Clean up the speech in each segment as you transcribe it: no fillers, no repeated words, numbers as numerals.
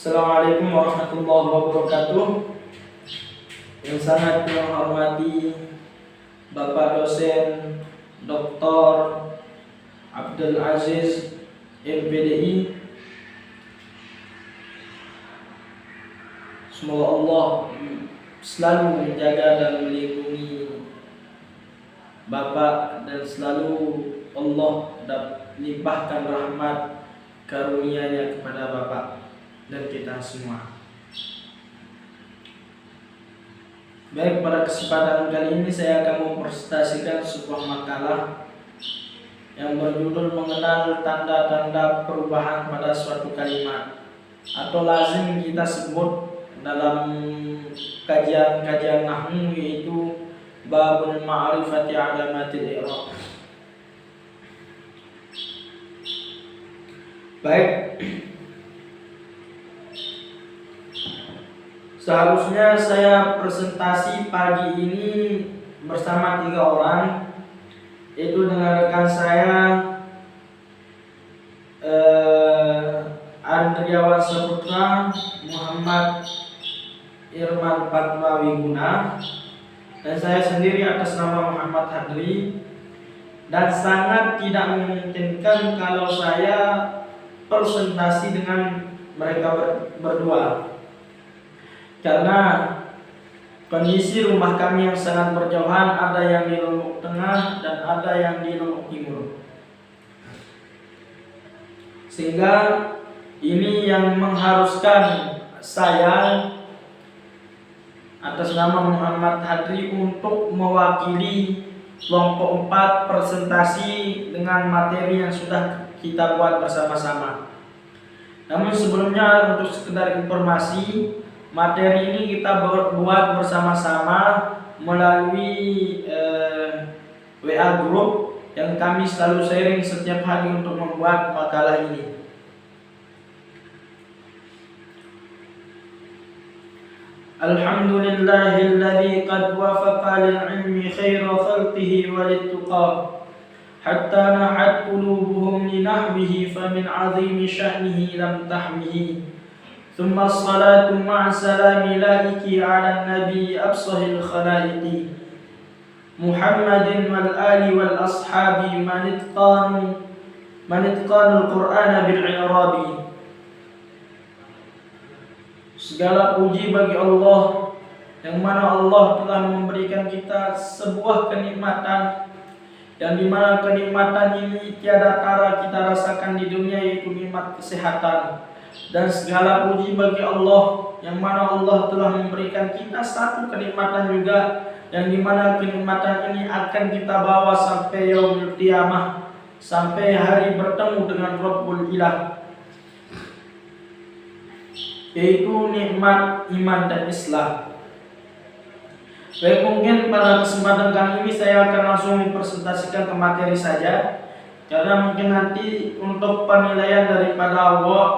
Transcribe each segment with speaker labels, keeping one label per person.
Speaker 1: Assalamualaikum warahmatullahi wabarakatuh. Yang sangat menghormati Bapak dosen Dr. Abdul Aziz MPDI. Semoga Allah selalu menjaga dan melindungi Bapak dan selalu Allah limpahkan rahmat karunia-Nya kepada Bapak dan kita semua. Baik, pada kesempatan kali ini saya akan mempresentasikan sebuah makalah yang berjudul mengenal tanda-tanda perubahan pada suatu kalimat, atau lazim kita sebut dalam kajian nahwu yaitu babul ma'rifati alamatil i'rab. Baik, seharusnya saya presentasi pagi ini bersama 3 orang, yaitu dengan rekan saya Andriawan Saputra, Muhammad Irman Fatmawiguna, dan saya sendiri atas nama Muhammad Hadri. Dan sangat tidak memungkinkan kalau saya presentasi dengan mereka berdua, karena kondisi rumah kami yang sangat berjauhan, ada yang di Lombok Tengah dan ada yang di Lombok Timur, sehingga ini yang mengharuskan saya atas nama Muhammad Hadri untuk mewakili kelompok 4 presentasi dengan materi yang sudah kita buat bersama-sama. Namun sebelumnya, untuk sekedar informasi, materi ini kita buat bersama-sama melalui WA group yang kami selalu sharing setiap hari untuk membuat makalah ini. Alhamdulillahilladzi qad wafaqa lil ilmi khaira khalqihi walittuqa hatta na'at qulubuhum li nahwihi famin 'azimi sya'nihi lam tahwihi. Thumma as-salatu ma'a salami laiki 'ala an-nabi afsahil khalaiqi Muhammadin wal ali wal ashabi man itqanul Qur'ana bil i'rabi. Segala puji bagi Allah, yang mana Allah telah memberikan kita sebuah kenikmatan, yang dimana kenikmatan ini tiada tara kita rasakan di dunia, yaitu nikmat kesehatan. Dan segala puji bagi Allah, yang mana Allah telah memberikan kita satu kenikmatan juga, yang dimana kenikmatan ini akan kita bawa sampai yaumul qiyamah, sampai hari bertemu dengan Rabbul Ilah, yaitu nikmat iman dan Islam. Baik, mungkin pada kesempatan kali ini saya akan langsung mempresentasikan ke materi saja, karena mungkin nanti untuk penilaian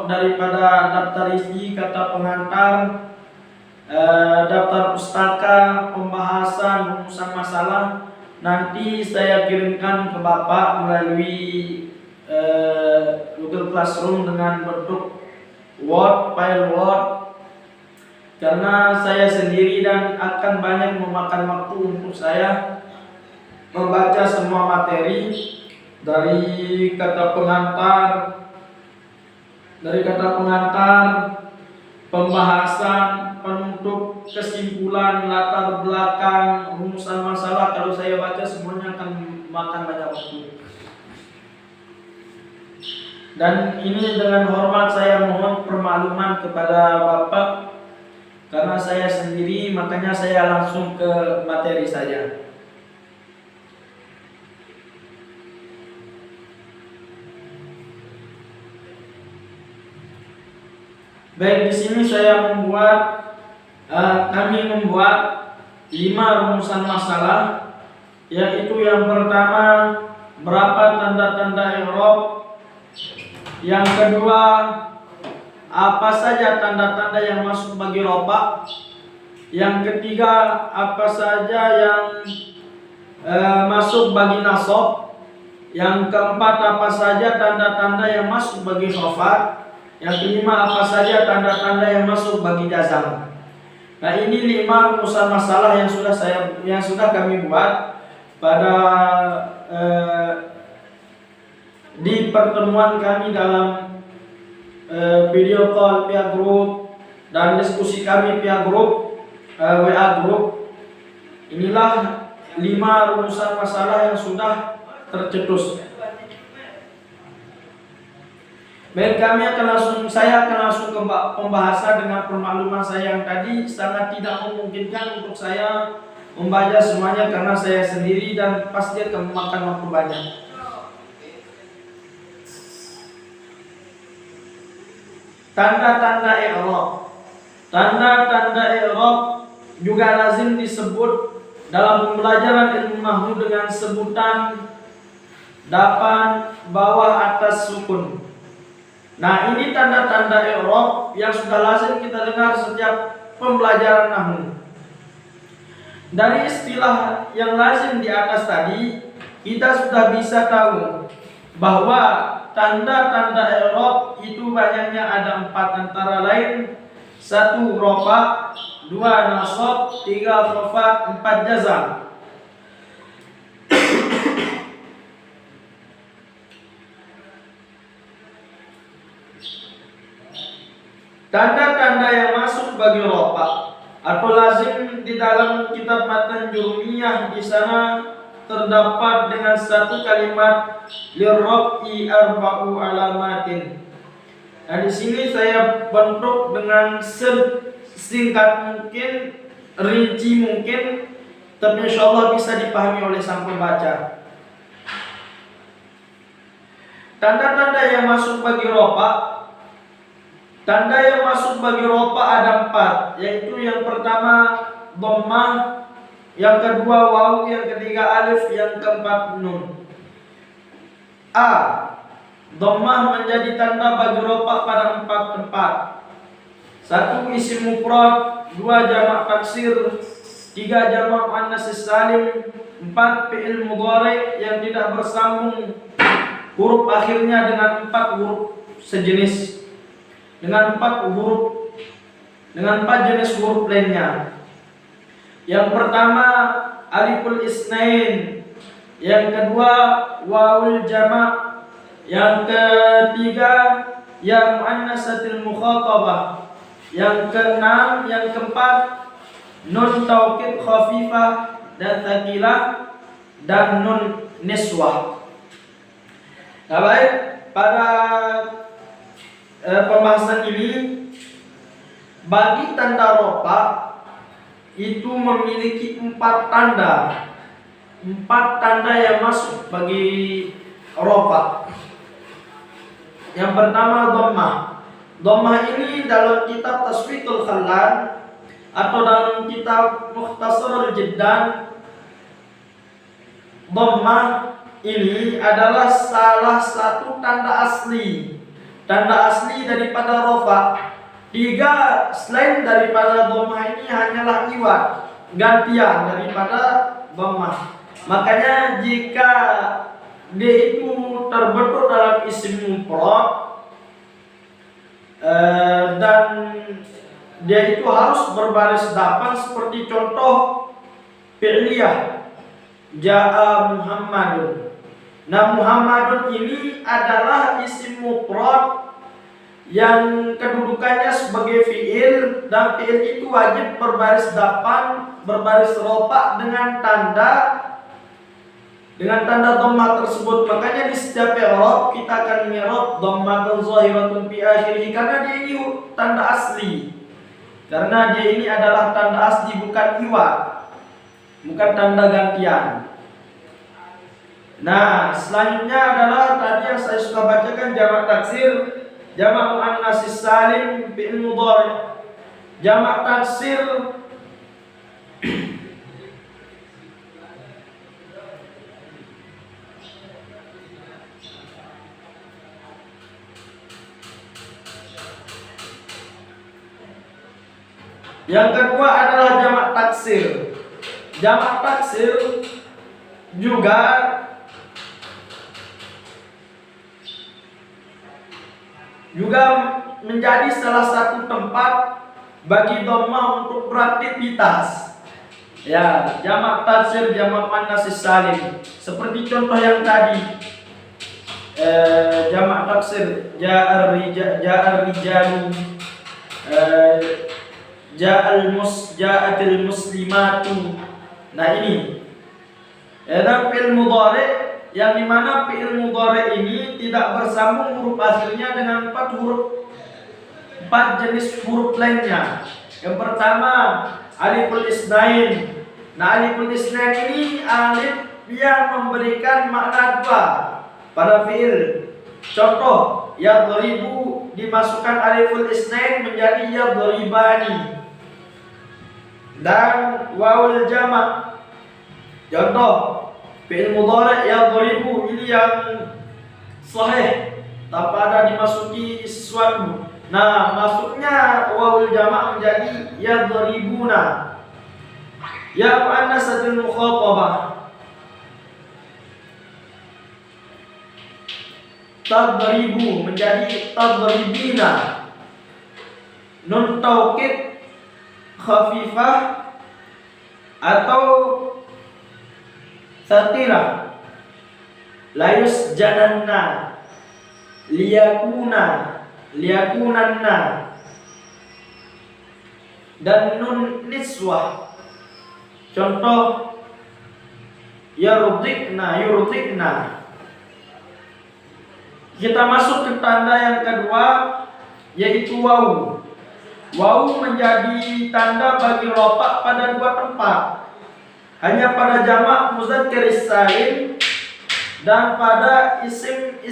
Speaker 1: daripada daftar isi, kata pengantar, daftar pustaka, pembahasan, rumusan masalah, nanti saya kirimkan ke Bapak melalui Google Classroom dengan bentuk file Word, karena saya sendiri dan akan banyak memakan waktu untuk saya membaca semua materi dari kata pengantar, pembahasan, penutup, kesimpulan, latar belakang, rumusan masalah. Kalau saya baca semuanya akan makan banyak waktu. Dan ini dengan hormat saya mohon permakluman kepada Bapak, karena saya sendiri, makanya saya langsung ke materi saja. Baik, di sini kami membuat 5 rumusan masalah, yaitu yang pertama, berapa tanda-tanda i'rab. Yang kedua, apa saja tanda-tanda yang masuk bagi rofa. Yang ketiga, apa saja yang masuk bagi nasab. Yang keempat, apa saja tanda-tanda yang masuk bagi khafat. Yang kelima, apa saja tanda-tanda yang masuk bagi jazam. Nah, ini 5 rumusan masalah yang sudah kami buat pada di pertemuan kami dalam video call via grup dan diskusi kami via grup WA grup. Inilah 5 rumusan masalah yang sudah tercetus. Baik, saya akan langsung ke pembahasan dengan permakluman saya yang tadi. Sangat tidak memungkinkan untuk saya membaca semuanya karena saya sendiri dan pasti akan memakan waktu banyak. Tanda-tanda i'rab. Tanda-tanda i'rab juga lazim disebut dalam pembelajaran ilmu nahwu dengan sebutan depan, bawah, atas, sukun. Nah, ini tanda-tanda i'rab yang sudah lazim kita dengar setiap pembelajaran nahwu. Dari istilah yang lazim di atas tadi, kita sudah bisa tahu bahwa tanda-tanda i'rab itu banyaknya ada 4, antara lain 1 rafa, 2 nasab, 3 khafat, 4 jazam. Tanda-tanda yang masuk bagi rafa atau lazim di dalam kitab matan Jurumiyah, di sana terdapat dengan 1 kalimat lirrafi arba'u alamatin. Nah, di sini saya bentuk dengan singkat mungkin, rinci mungkin, tapi insyaallah bisa dipahami oleh sang pembaca. Tanda-tanda yang masuk bagi rafa. Tanda yang masuk bagi rafa ada 4, yaitu yang pertama dhammah, yang kedua waw, yang ketiga alif, yang keempat nun. A. Dhammah menjadi tanda bagi rafa pada 4 tempat. 1 isim mufrad, 2 jamak taksir, 3 jamak muannas salim, 4 fi'il mudhari yang tidak bersambung huruf akhirnya dengan 4 huruf sejenis, dengan 4 jenis huruf lainnya. Yang pertama aliful isnain, yang kedua wawul jamak, yang ketiga ya muannatsatil mukhatabah, yang keenam, yang keempat nun taukid khafifah dan thaqilah, dan nun niswah. Nah, baik, pada pembahasan ini bagi tanda rafa itu memiliki 4 tanda. 4 tanda yang masuk bagi rafa. Yang pertama dhammah. Dhammah ini dalam kitab Tasfiqul Khallal atau dalam kitab Mukhtasarul Jiddan, dhammah ini adalah salah satu tanda asli. Tanda asli daripada rafa. 3 selain daripada dhammah ini hanyalah iwad, gantian daripada dhammah. Makanya jika dia itu terbentuk dalam isim mufrad dan dia itu harus berbaris depan, seperti contoh fi'liyah ja'a Muhammadun. Nah, Muhammadun ini adalah isim mufrad yang kedudukannya sebagai fi'il, dan fi'il itu wajib berbaris depan, berbaris rafa dengan tanda dhammah tersebut. Makanya di setiap i'rab kita akan i'rab dhammatun zahiratun fi akhirih, karena dia ini tanda asli. Karena dia ini adalah tanda asli, bukan iwad, bukan tanda gantian. Nah, selanjutnya adalah tadi yang saya sudah bacakan, jamak taksir, jamak muannas salim, fi'il mudhari. Jamak taksir yang kedua adalah jamak taksir. Jamak taksir juga menjadi salah satu tempat bagi dhammah untuk beraktivitas. Ya, jamak taksir, jamak muannas salim. Seperti contoh yang tadi, jamak taksir ja'ar rijalu, ja'atil muslimatu. Nah ini. Dan fi'il mudhari yang dimana fi'il mudhari ini tidak bersambung huruf akhirnya dengan 4 jenis huruf lainnya. Yang pertama aliful isnain. Nah, aliful isnain ini alif yang memberikan makna dua pada fi'il. Contoh, yadribu dimasukkan aliful isnain menjadi yadribani. Dan wawul jamak. Contoh, fi'il mudhari yadribu ini yang sahih tanpa ada dimasuki sesuatu. Nah, masuknya wawul jamak menjadi yadribuna. Ya muannasatul mukhatabah. Tadribu menjadi tadribina. Nun taukid khafifah atau satira. Layus jananna, liyakunanna, dan nun niswah. Contoh, yurdikna. Kita masuk ke tanda yang kedua, yaitu wawu. Wawu menjadi tanda bagi rofa pada 2 tempat. Hanya pada jamak muzakkar salim dan pada isim 5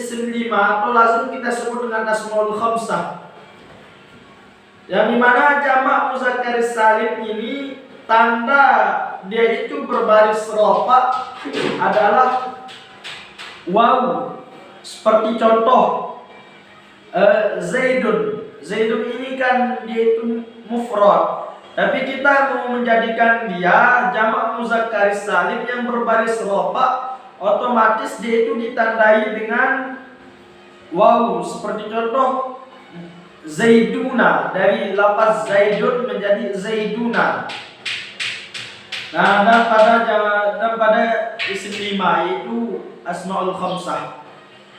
Speaker 1: atau lazim kita sebut dengan asmaul khamsah. Yang dimana jamak muzakkar salim ini tanda dia itu berbaris rofa adalah wawu. Seperti contoh Zaidun ini kan dia itu mufrad, tapi kita mau menjadikan dia jamak muzakkar salim yang berbaris rofa, otomatis dia itu ditandai dengan wawu. Seperti contoh Zaiduna, dari lafaz Zaidun menjadi Zaiduna. Nah, dan pada isim 5 yaitu asmaul khamsah,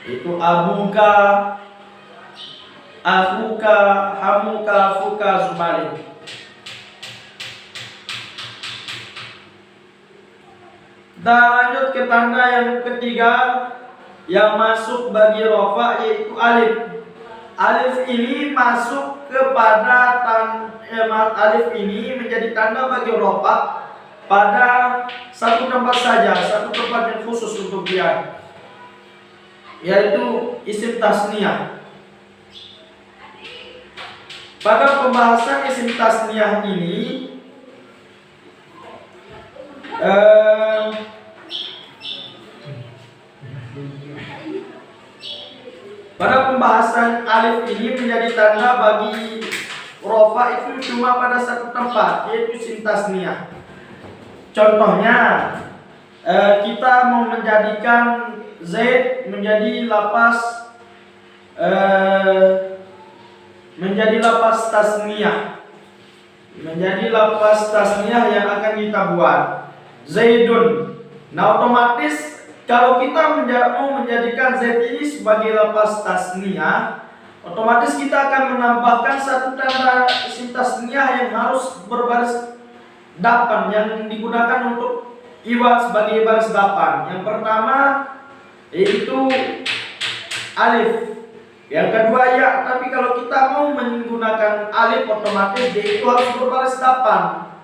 Speaker 1: itu abuka, akuka, hamuka, fuka, zubalik. Dan lanjut ke tanda yang ketiga yang masuk bagi rofa, yaitu alif. Alif ini masuk kepada alif ini menjadi tanda bagi rofa pada satu tempat saja, satu tempat yang khusus untuk dia, yaitu isim tasniyah. Pada pembahasan isim tasniyah ini pada pembahasan alif ini menjadi tanda bagi rofa itu cuma pada satu tempat, yaitu isim tasniyah. Contohnya, kita mau menjadikan Zaid menjadi lapas tasniyah, menjadi lapas tasniyah yang akan kita buat Zaidun. Nah, otomatis kalau kita mau menjadikan Zaid ini sebagai lapas tasniyah, otomatis kita akan menambahkan satu tanda isim tasniyah yang harus berbaris 8 yang digunakan untuk iwat sebagai baris 8. Yang pertama yaitu alif, yang kedua ya, tapi kalau kita mau menggunakan alif otomatis dia itu harus berbaris 8.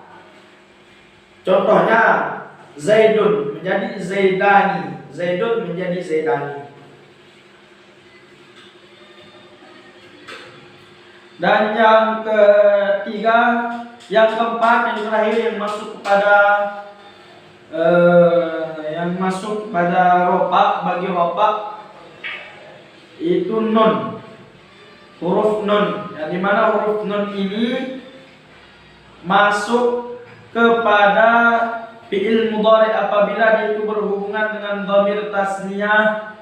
Speaker 1: Contohnya Zaidun menjadi Zaidani, Zaidun menjadi Zaidani. Dan yang ketiga, yang keempat, yang terakhir yang masuk pada rofa bagi rofa itu nun, huruf nun, yang dimana huruf nun ini masuk kepada fi'il mudhari apabila dia itu berhubungan dengan dhamir tasniyah,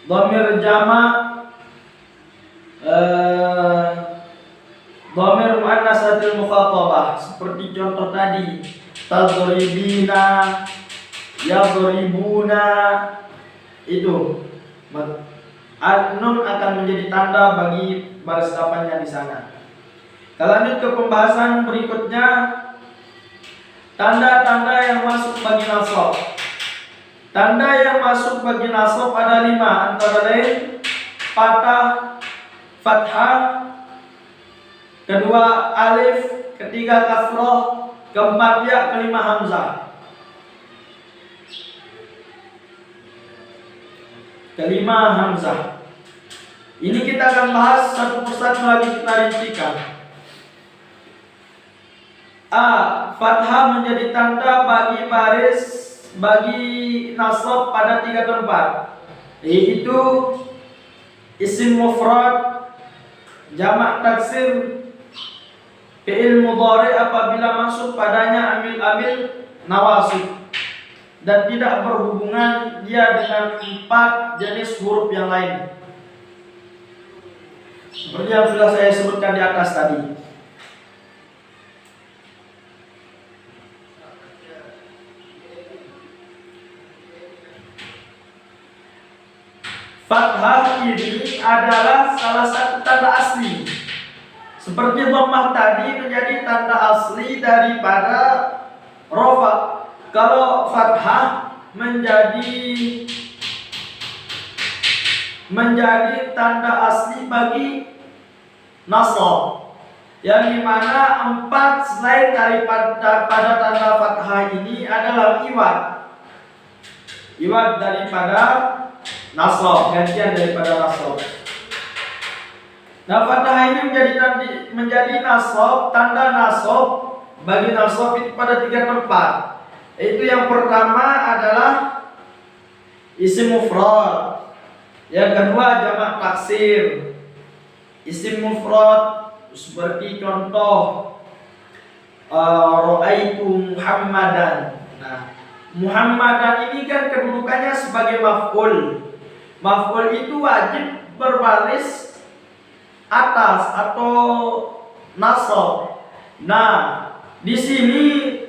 Speaker 1: dhamir jamak, Dhamir muannatsatil mukhatabah seperti contoh tadi, tadribina, yadribuna, itu nun akan menjadi tanda bagi baris dapannya di sana. Kita lanjut ke pembahasan berikutnya, tanda-tanda yang masuk bagi nasab. Tanda yang masuk bagi nasab ada 5, antara lain patah, fathah, kedua alif, ketiga kasroh, keempat ya, kelima hamzah. Kelima hamzah. Ini kita akan bahas satu persatu lagi, kita rincikan. A. Fathah menjadi tanda bagi nasab pada 3 tempat, yaitu isim mufrad, jamak taksir, fi'il mudhari apabila masuk padanya amil-amil nawasib dan tidak berhubungan dia dengan 4 jenis huruf yang lain, seperti yang sudah saya sebutkan di atas tadi. Fathah ini adalah salah satu tanda asli. Seperti dhammah tadi menjadi tanda asli daripada rafa. Kalau fathah menjadi tanda asli bagi nasab, yang dimana 4 selain daripada tanda fathah ini adalah iwad daripada nasab, gantian daripada nasab. Nah, fathah ini menjadi nasab, tanda nasab bagi nasab itu pada 3 tempat. Itu yang pertama adalah isim mufrad, yang kedua jamak taksir. Isim mufrad seperti contoh ra'aitu Muhammadan. Nah, Muhammadan ini kan kedudukannya sebagai maf'ul. Maf'ul itu wajib berbaris atas atau nasab. Nah, di sini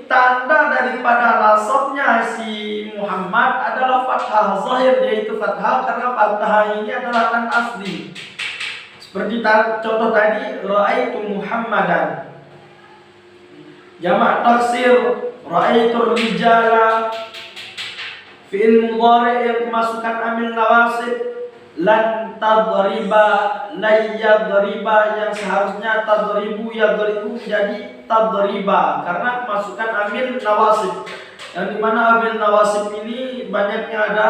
Speaker 1: tanda daripada nasabnya si Muhammad adalah fathah zahir, yaitu fathah, karena fathah ini adalah tanda asli. Seperti contoh tadi, ra'aitu Muhammadan. Jamak taksir, ra'aitu rijala. Fi'il mudhari yang dimasukkan amil nawasib, lan tadriba, la yadriba, yang seharusnya tadribu yadribu menjadi tadriba karena dimasukkan amil nawasib, yang dimana amil nawasib ini banyaknya ada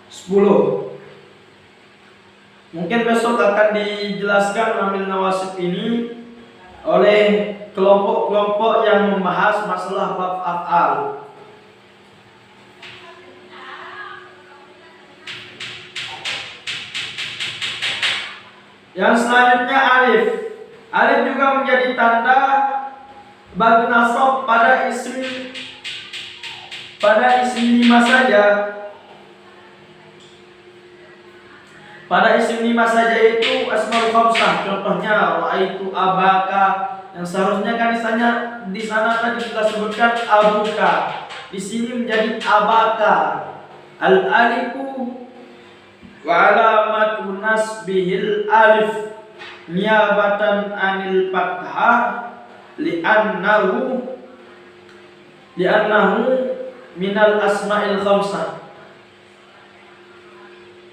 Speaker 1: 10. Mungkin besok akan dijelaskan amil nawasib ini oleh kelompok-kelompok yang membahas masalah bab af'al. Yang selanjutnya alif. Alif juga menjadi tanda bagi nasab pada isim 5 saja. Pada isim 5 saja itu asmaul khamsah. Contohnya ra'aitu abaka, yang seharusnya kan di sana tadi kita sebutkan abuka. Di sini menjadi abaka. Al alifu wa alamatu nasbihil alif niyabatan anil fathah li'annahu minal asma'il khamsah.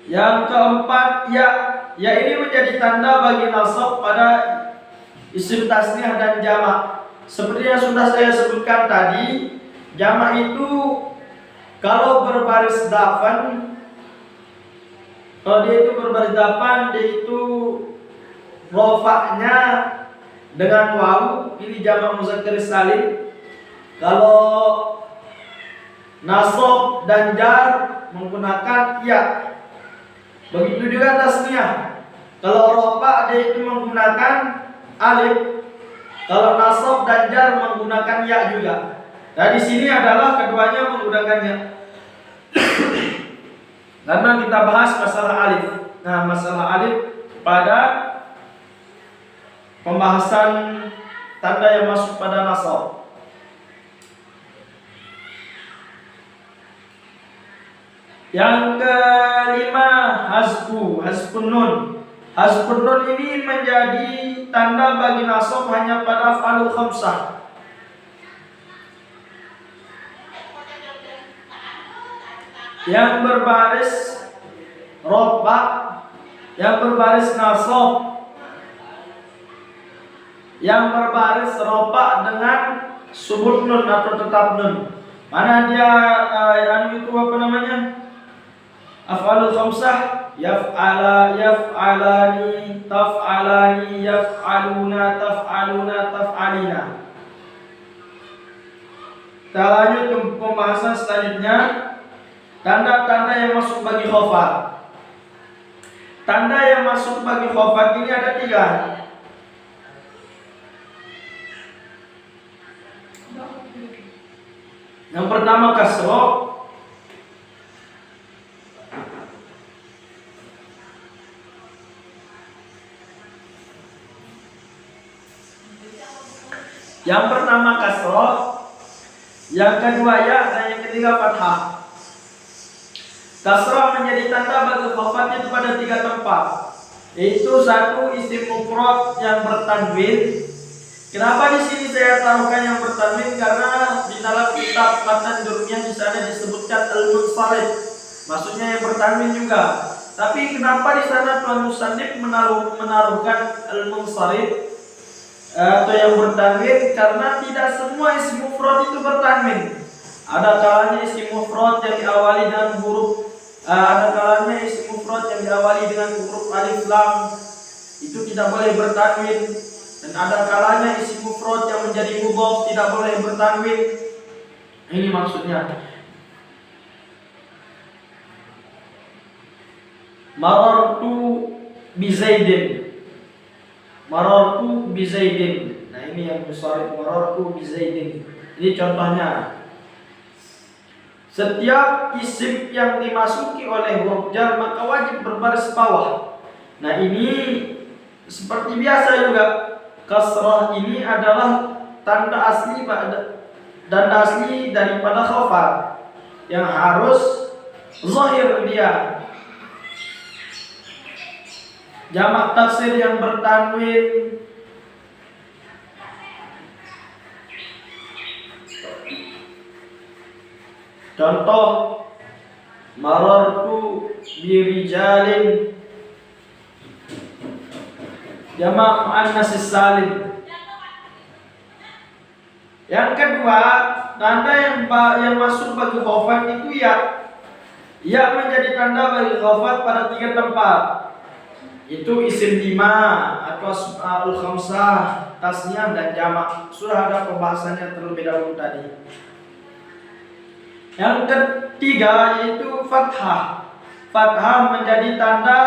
Speaker 1: Yang keempat ya ini menjadi tanda bagi nasab pada isim tasniah dan jamak. Seperti yang sudah saya sebutkan tadi, jamak itu kalau berbaris dafan, dia itu rofaknya dengan waw, ini jamak muzakkar salim. Kalau nasab dan jar menggunakan ya. Begitu juga tasniah. Kalau rofa dia itu menggunakan alif. Kalau nasab dan jar menggunakan ya juga. Nah, di sini adalah keduanya menggunakannya. Karena kita bahas masalah alif. Nah, masalah alif pada pembahasan tanda yang masuk pada nasab. Yang kelima, hazfun nun. Hazfun nun ini menjadi tanda bagi nasab hanya pada af'alul khamsah. Yang berbaris rofa, yang berbaris nasab, yang berbaris rofa dengan subut nun atau tetap nun. Mana dia itu apa namanya? Af'alul khamsah, yaf'ala, yaf'alani, taf'alani, yaf'aluna, taf'aluna, taf'alina. Kita lanjut ke pembahasan selanjutnya, tanda-tanda yang masuk bagi khafat. Tanda yang masuk bagi khafat ini ada 3. Yang pertama kasroh, yang kedua ya, dan yang ketiga fathah. Kasrah menjadi tanda bagi khafat itu pada 3 tempat, yaitu 1 isim mufrad yang bertanwin. Kenapa di sini saya taruhkan yang bertanwin? Karena di dalam kitab matan Durmiyah di sana disebutkan al-munsharif, maksudnya yang bertanwin juga. Tapi kenapa di sana Tuan Musannif menaruhkan al-munsharif atau yang bertanwin? Karena tidak semua isim mufrad itu bertanwin. Ada kalanya isim mufrad yang diawali dengan huruf ada kalanya isim mufrad yang diawali dengan huruf alif lam itu tidak boleh bertanwin, dan ada kalanya isim mufrad yang menjadi mudhaf tidak boleh bertanwin. Ini maksudnya. Marartu bi Zaidin. Marartu bi Zaidin. Nah, ini yang munsharif, marartu bi Zaidin. Ini contohnya. Setiap isim yang dimasuki oleh huruf jar maka wajib berbaris bawah. Nah, ini seperti biasa juga. Kasrah ini adalah tanda asli daripada khafat yang harus zahir dia. Jamak taksir yang bertanwin, contoh marartu birijalin, jamak muannas salim. Yang kedua, tanda yang masuk bagi khafat itu ya. Ya menjadi tanda bagi khafat pada 3 tempat. Itu isim 5 atau asmaul khamsah, tasniah dan jamak. Sudah ada pembahasannya terlebih dahulu tadi. Yang ketiga yaitu fathah. Fathah menjadi tanda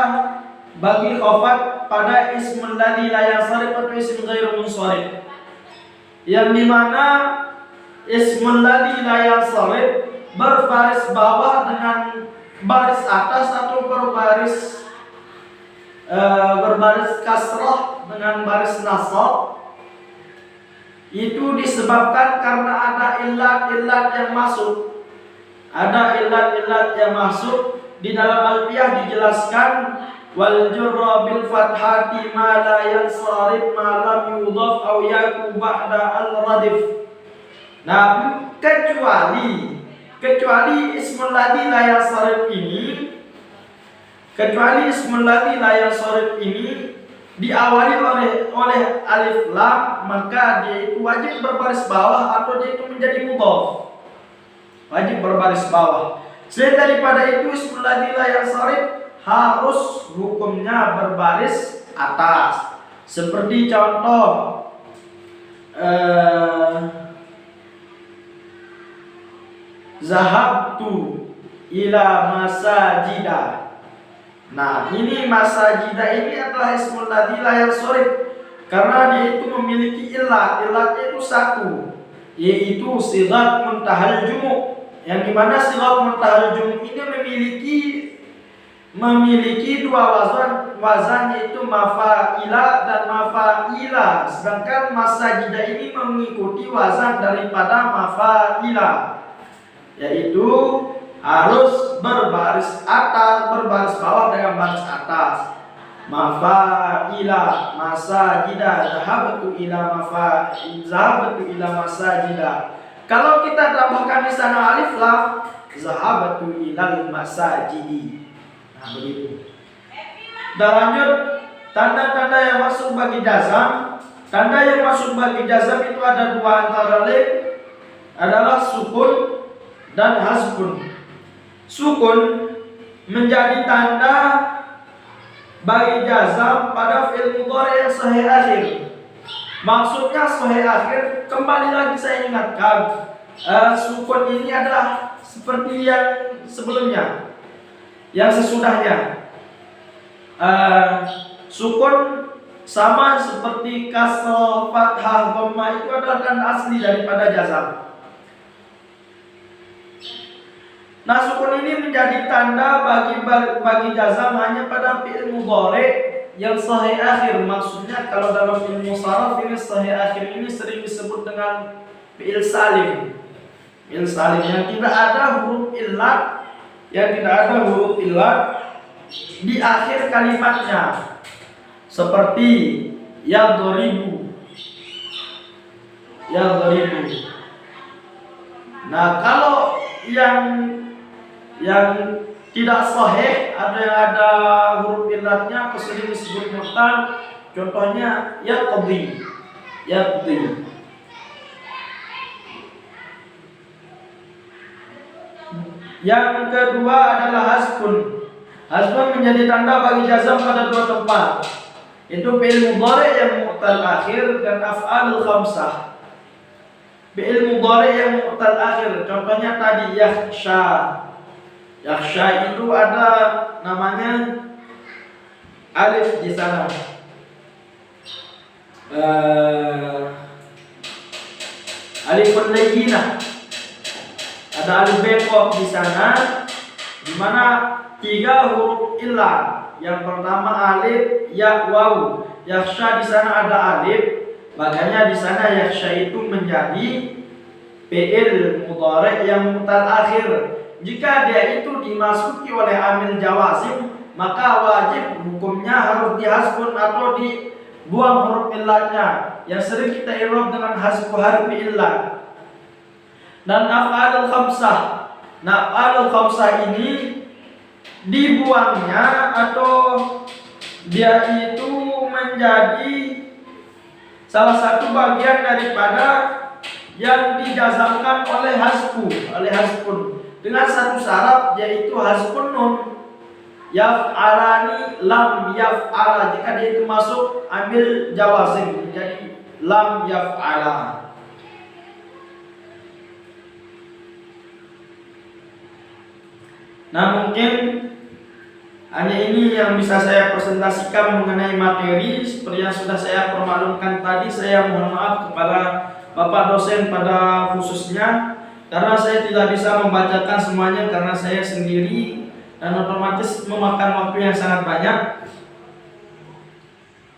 Speaker 1: bagi khafat pada ismul ladzi la yansharif atau ism ghairu munsharif, yang dimana ismul ladzi la yansharif berbaris bawah dengan baris atas atau berbaris kasrah dengan baris nasab. Itu disebabkan karena ada illat-illat yang masuk. Ada illat-illat yang masuk. Di dalam Alfiyah dijelaskan wal jurra bil fathati ma la yansarif ma lam yudhaf aw yaku ba'da al radif. Nah, kecuali ismul ladzi la yansarif ini diawali oleh alif lam, maka dia itu wajib berbaris bawah atau dia itu menjadi mudhaf. Wajib berbaris bawah. Selain daripada itu ismul ladzi la yansharif harus hukumnya berbaris atas. Seperti contoh zahabtu ila masajida. Nah, ini masajida ini adalah ismul ladzi la yansharif karena dia itu memiliki illat. Illatnya itu 1, yaitu sighat muntahal jumu'. Yang dimana sighat muntahal jumu' ini memiliki memiliki dua wazan yaitu mafa'ila dan mafa'ila, sedangkan masajida ini mengikuti wazan daripada mafa'ila, yaitu harus berbaris atas, berbaris bawah dengan baris atas. Mafa'ila masajida, zahabtu ila masajida. Kalau kita tambahkan di sana alif lam, zahabtu ilal masajidi. Nah, begitu. Dan lanjut, tanda-tanda yang masuk bagi jazam. Tanda yang masuk bagi jazam itu ada dua, antara lain adalah sukun dan hasbun. Sukun menjadi tanda bagi jazam pada fi'il mudhari yang sahih akhir. Maksudnya sahih akhir, kembali lagi saya ingatkan, sukun ini adalah seperti yang sebelumnya, yang sesudahnya. Sukun sama seperti kasrah, fathah, dhammah, itu adalah tanda asli daripada jazam. Nah, sukun ini menjadi tanda bagi jazam hanya pada fi'il mudhari yang sahih akhir. Maksudnya kalau dalam ilmu sharaf ini sahih akhir ini sering disebut dengan fi'il salim. Fi'il salim yang tidak ada huruf illat, di akhir kalimatnya. Seperti yadribu. Nah, kalau yang tidak sahih, ada huruf illatnya, sering disebut mu'tal. Contohnya yaqdi. Yang kedua adalah hasbun. Hasbun menjadi tanda bagi jazam pada dua tempat, itu fi'il mudhari yang mu'tal akhir dan af'alul khamsah. Fi'il mudhari yang mu'tal akhir, contohnya tadi yakhsha. Yakhsha itu ada namanya alif di sana. Alifun layyinah. Ada alif bengkok di sana, di mana 3 huruf illah. Yang pertama alif, ya, waw. Yakhsha di sana ada alif, makanya di sana yakhsha itu menjadi fi'il mudhari yang mu'tal akhir. Jika dia itu dimasuki oleh amil jawazim, maka wajib hukumnya harus dihasbun atau dibuang huruf illahnya, yang sering kita i'rab dengan hasbu harfi illah. Dan af'alul khamsah. Nah, af'alul khamsah ini dibuangnya atau dia itu menjadi salah satu bagian daripada yang dijazamkan oleh hasbun dengan satu syarat, yaitu hasbun nun yaf'alani lam yaf'ala. Jika dia itu masuk ambil jawazim menjadi lam yaf'ala. Nah, mungkin hanya ini yang bisa saya presentasikan mengenai materi. Seperti yang sudah saya permaklumkan tadi, saya mohon maaf kepada Bapak dosen pada khususnya, karena saya tidak bisa membacakan semuanya karena saya sendiri dan otomatis memakan waktu yang sangat banyak.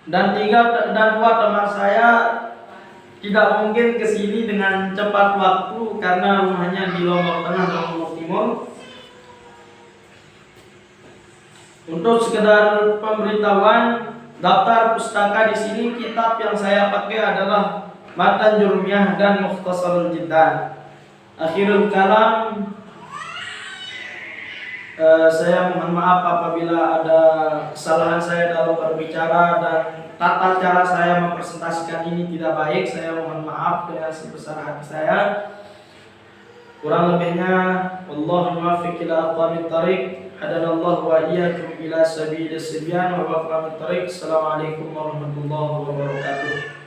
Speaker 1: Dan dua teman saya tidak mungkin ke sini dengan cepat waktu karena rumahnya di Lombok Tengah dan Lombok Timur. Untuk sekedar pemberitahuan, daftar pustaka di sini, kitab yang saya pakai adalah Matan Jurmiyah dan Mukhtasarul Jiddan. Akhirul kalam, saya mohon maaf apabila ada kesalahan saya dalam berbicara dan tata cara saya mempresentasikan ini tidak baik. Saya mohon maaf dengan sebesar hati saya. Kurang lebihnya, wallahu muwaffiq ila aqwamit thariq. Hadanallahu wa iyyakum ila sabilis sibyan wa wafaqamit thariq. Assalamualaikum warahmatullahi wabarakatuh.